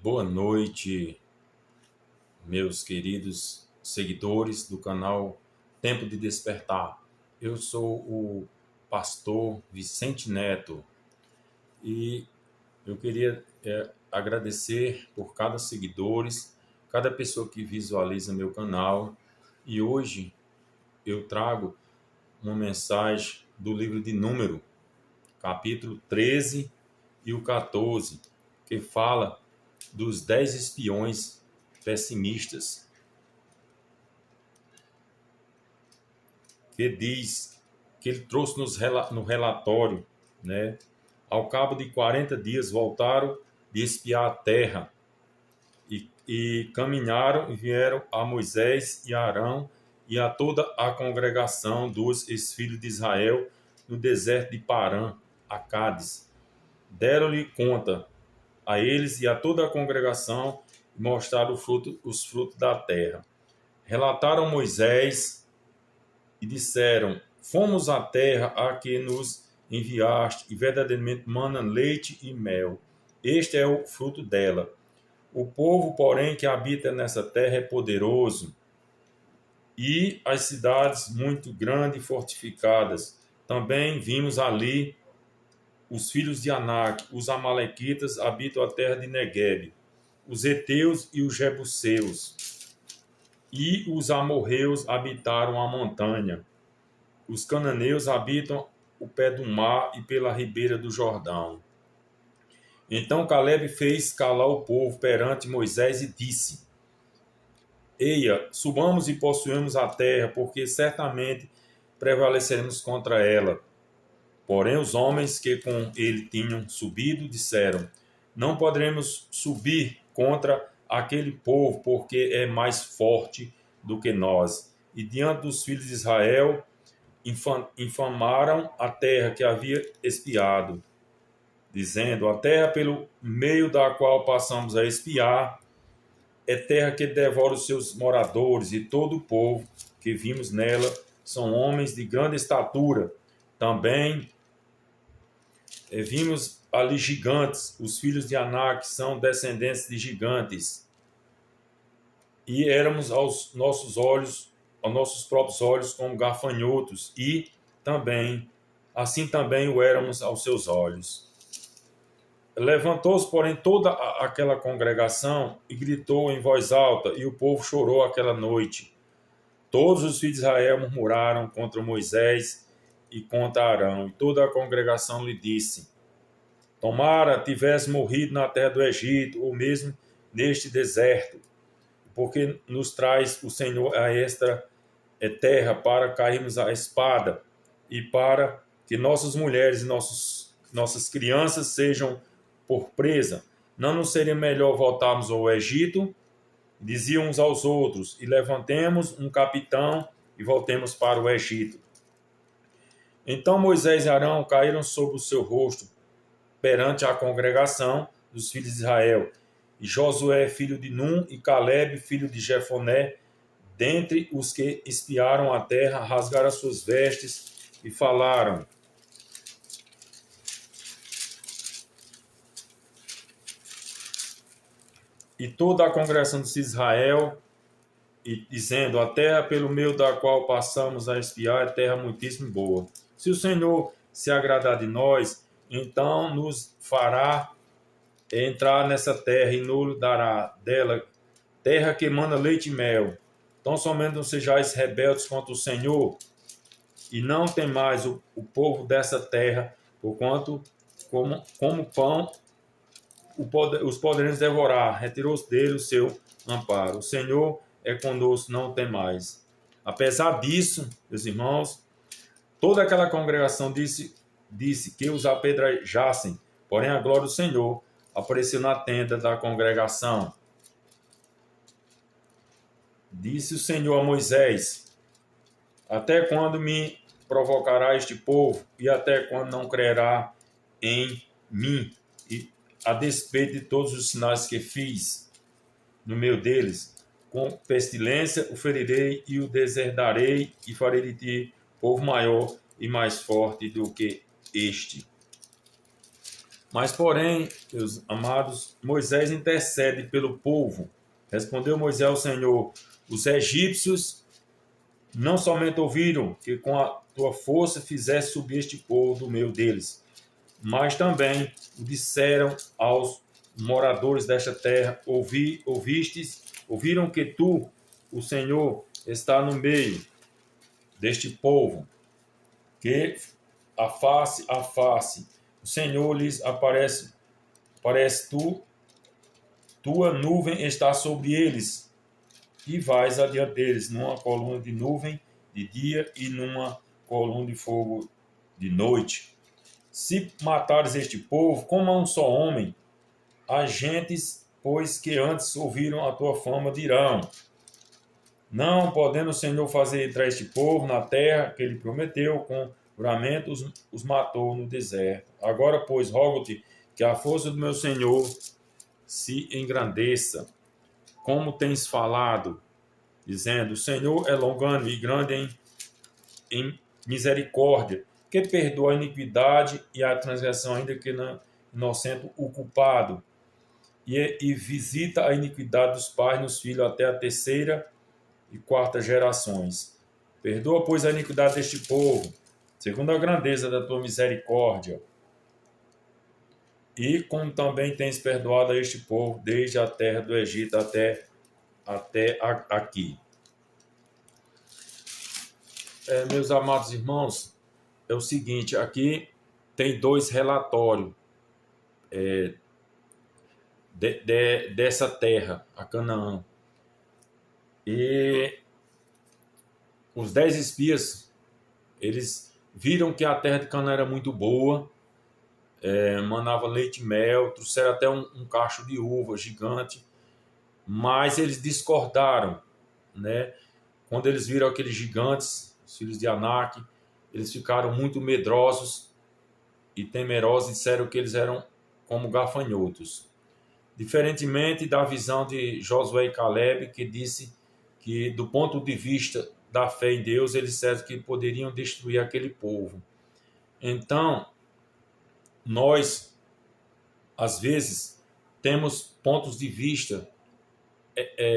Boa noite, meus queridos seguidores do canal Tempo de Despertar. Eu sou o pastor Vicente Neto e eu queria agradecer por cada seguidores, cada pessoa que visualiza meu canal. E hoje eu trago uma mensagem do livro de Número, capítulo 13 e o 14, que fala dos 10 espiões pessimistas, que diz que ele trouxe no relatório, né? Ao cabo de 40 dias voltaram de espiar a terra e caminharam e vieram a Moisés e a Arão e a toda a congregação dos filhos de Israel no deserto de Parã, a Cádiz. Deram-lhe conta a eles e a toda a congregação e mostraram os frutos da terra. Relataram Moisés e disseram: fomos à terra a que nos enviaste, e verdadeiramente mana leite e mel. Este é o fruto dela. O povo, porém, que habita nessa terra é poderoso, e as cidades muito grandes e fortificadas. Também vimos ali os filhos de Anak, os amalequitas habitam a terra de Neguebe, os heteus e os jebuseus, e os amorreus habitaram a montanha. Os cananeus habitam o pé do mar e pela ribeira do Jordão. Então Caleb fez calar o povo perante Moisés e disse: Eia, subamos e possuamos a terra, porque certamente prevaleceremos contra ela. Porém os homens que com ele tinham subido disseram: não poderemos subir contra aquele povo, porque é mais forte do que nós. E diante dos filhos de Israel infamaram a terra que havia espiado, dizendo: a terra pelo meio da qual passamos a espiar é terra que devora os seus moradores, e todo o povo que vimos nela são homens de grande estatura. Também vimos ali gigantes, os filhos de Anak são descendentes de gigantes, e éramos aos nossos próprios olhos como gafanhotos, e também assim também o éramos aos seus olhos. Levantou-se, porém, toda aquela congregação e gritou em voz alta, e o povo chorou aquela noite. Todos os filhos de Israel murmuraram contra Moisés e contra Arão, e toda a congregação lhe disse: tomara tivesse morrido na terra do Egito, ou mesmo neste deserto, porque nos traz o Senhor a esta terra para cairmos à espada, e para que nossas mulheres e nossas crianças sejam por presa. Não nos seria melhor voltarmos ao Egito? Diziam uns aos outros: e levantemos um capitão e voltemos para o Egito. Então Moisés e Arão caíram sobre o seu rosto perante a congregação dos filhos de Israel. E Josué, filho de Num, e Caleb, filho de Jefoné, dentre os que espiaram a terra, rasgaram as suas vestes e falaram: e toda a congregação dos filhos de Israel, e dizendo: a terra pelo meio da qual passamos a espiar é terra muitíssimo boa. Se o Senhor se agradar de nós, então nos fará entrar nessa terra e nos dará dela terra que emana leite e mel. Então somente não sejais rebeldes contra o Senhor, e não temais o povo dessa terra, porquanto como pão os poderemos devorar. Retirou-se dele o seu amparo. O Senhor é conosco, não temais. Apesar disso, meus irmãos, toda aquela congregação disse que os apedrejassem, porém a glória do Senhor apareceu na tenda da congregação. Disse o Senhor a Moisés: até quando me provocará este povo, e até quando não crerá em mim, e a despeito de todos os sinais que fiz no meio deles? Com pestilência o ferirei e o deserdarei, e farei de ti povo maior e mais forte do que este. Mas, porém, meus amados, Moisés intercede pelo povo. Respondeu Moisés ao Senhor: os egípcios não somente ouviram que com a tua força fizesse subir este povo do meio deles, mas também o disseram aos moradores desta terra: ouviram que tu, o Senhor, está no meio deste povo, que a face a face o Senhor lhes parece tua nuvem está sobre eles, e vais adiante deles numa coluna de nuvem de dia e numa coluna de fogo de noite. Se matares este povo, como a um só homem, as gentes, pois que antes ouviram a tua fama, dirão: não podendo o Senhor fazer entrar este povo na terra que ele prometeu, com juramento os matou no deserto. Agora, pois, rogo-te que a força do meu Senhor se engrandeça, como tens falado, dizendo: o Senhor é longânimo e grande em misericórdia, que perdoa a iniquidade e a transgressão, ainda que não inocente o culpado, e visita a iniquidade dos pais nos filhos até a terceira e quarta gerações. Perdoa, pois, a iniquidade deste povo, segundo a grandeza da tua misericórdia, e como também tens perdoado a este povo desde a terra do Egito até aqui. Meus amados irmãos, é o seguinte, aqui tem dois relatórios dessa terra, a Canaã. E os 10 espias, eles viram que a terra de Canaã era muito boa, manava leite e mel, trouxeram até um cacho de uva gigante, mas eles discordaram, né? Quando eles viram aqueles gigantes, os filhos de Anak, eles ficaram muito medrosos e temerosos e disseram que eles eram como gafanhotos. Diferentemente da visão de Josué e Caleb, que disse que, do ponto de vista da fé em Deus, eles disseram que poderiam destruir aquele povo. Então, nós, às vezes, temos pontos de vista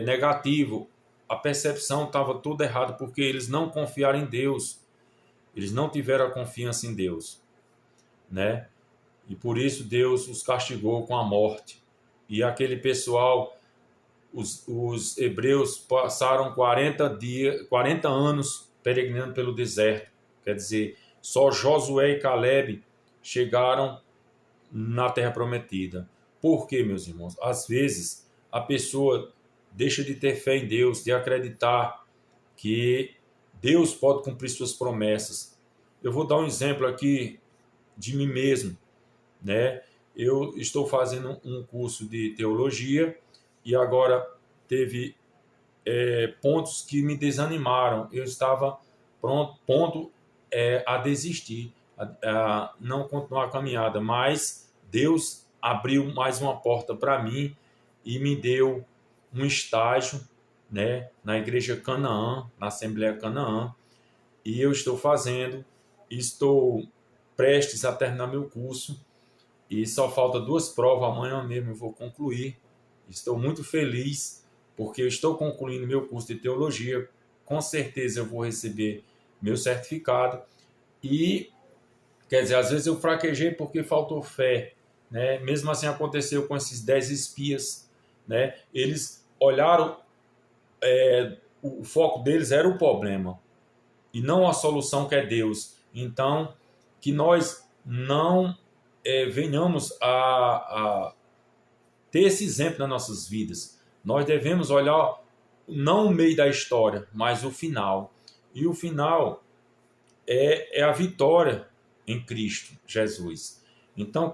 negativo. A percepção estava toda errada, porque eles não confiaram em Deus. Eles não tiveram a confiança em Deus, né? E por isso Deus os castigou com a morte. E aquele pessoal, os hebreus passaram 40 anos peregrinando pelo deserto. Quer dizer, só Josué e Caleb chegaram na terra prometida. Por quê, meus irmãos? Às vezes a pessoa deixa de ter fé em Deus, de acreditar que Deus pode cumprir suas promessas. Eu vou dar um exemplo aqui de mim mesmo, né? Eu estou fazendo um curso de teologia e agora teve pontos que me desanimaram. Eu estava pronto a desistir, a não continuar a caminhada, mas Deus abriu mais uma porta para mim e me deu um estágio, né, na Igreja Canaã, na Assembleia Canaã, e eu estou prestes a terminar meu curso, e só falta 2 provas, amanhã mesmo eu vou concluir. Estou muito feliz, porque eu estou concluindo meu curso de teologia, com certeza eu vou receber meu certificado, e, quer dizer, às vezes eu fraquejei porque faltou fé, né? Mesmo assim aconteceu com esses 10 espias, né? Eles olharam, o foco deles era o problema, e não a solução, que é Deus. Então, que nós não venhamos a ter esse exemplo nas nossas vidas. Nós devemos olhar não o meio da história, mas o final. E o final é a vitória em Cristo Jesus. Então,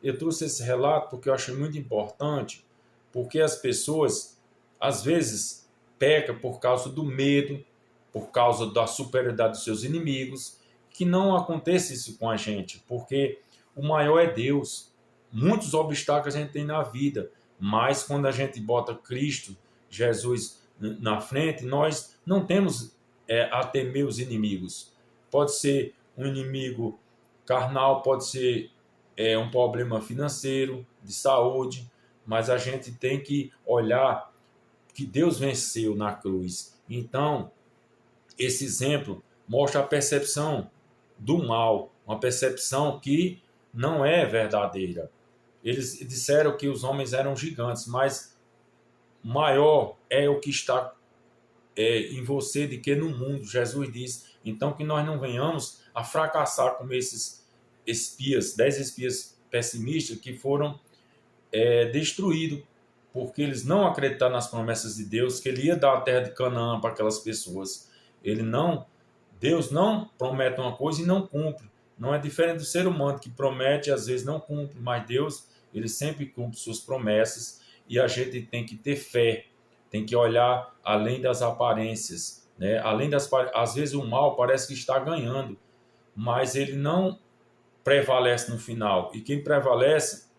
eu trouxe esse relato porque eu achei muito importante, porque as pessoas, às vezes, pecam por causa do medo, por causa da superioridade dos seus inimigos. Que não aconteça isso com a gente, porque o maior é Deus. Muitos obstáculos a gente tem na vida, mas quando a gente bota Cristo, Jesus, na frente, nós não temos a temer os inimigos. Pode ser um inimigo carnal, pode ser um problema financeiro, de saúde, mas a gente tem que olhar que Deus venceu na cruz. Então, esse exemplo mostra a percepção do mal, uma percepção que não é verdadeira. Eles disseram que os homens eram gigantes, mas maior é o que está em você do que no mundo. Jesus diz. Então, que nós não venhamos a fracassar como esses espias, 10 espias pessimistas que foram destruídos, porque eles não acreditaram nas promessas de Deus, que ele ia dar a terra de Canaã para aquelas pessoas. Deus não promete uma coisa e não cumpre. Não é diferente do ser humano que promete e às vezes não cumpre, mas Deus, ele sempre cumpre suas promessas e a gente tem que ter fé, tem que olhar além das aparências, né? Às vezes o mal parece que está ganhando, mas ele não prevalece no final. E quem prevalece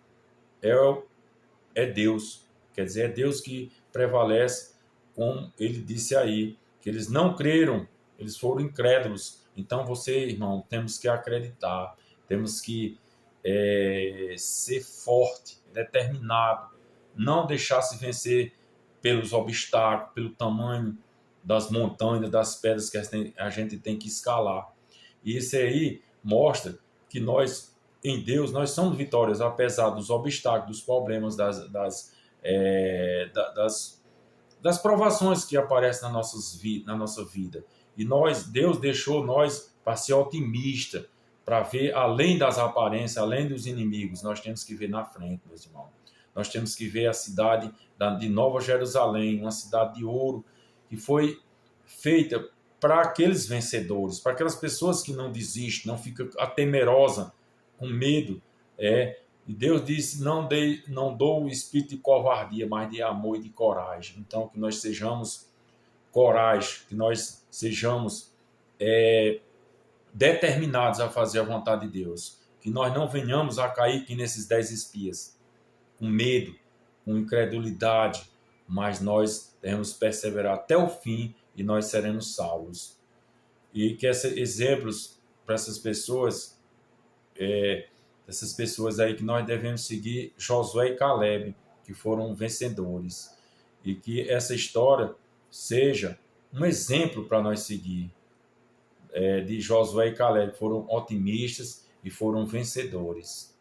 é Deus. Quer dizer, é Deus que prevalece, como ele disse aí, que eles não creram, eles foram incrédulos. Então você, irmão, temos que acreditar, temos que ser forte, determinado, não deixar se vencer pelos obstáculos, pelo tamanho das montanhas, das pedras que a gente tem que escalar. E isso aí mostra que nós, em Deus, nós somos vitórias, apesar dos obstáculos, dos problemas, das provações que aparecem na nossa vida. E Deus deixou nós para ser otimista, para ver além das aparências, além dos inimigos. Nós temos que ver na frente, meus irmãos. Nós temos que ver a cidade de Nova Jerusalém, uma cidade de ouro, que foi feita para aqueles vencedores, para aquelas pessoas que não desistem, não ficam temerosas, com medo. E Deus disse, não dou o espírito de covardia, mas de amor e de coragem. Então, que nós sejamos coragem, que nós sejamos determinados a fazer a vontade de Deus. Que nós não venhamos a cair aqui nesses 10 espias, com medo, com incredulidade, mas nós devemos perseverar até o fim e nós seremos salvos. E que esses exemplos para essas pessoas aí que nós devemos seguir Josué e Caleb, que foram vencedores. E que essa história seja um exemplo para nós seguir, de Josué e Caleb, que foram otimistas e foram vencedores.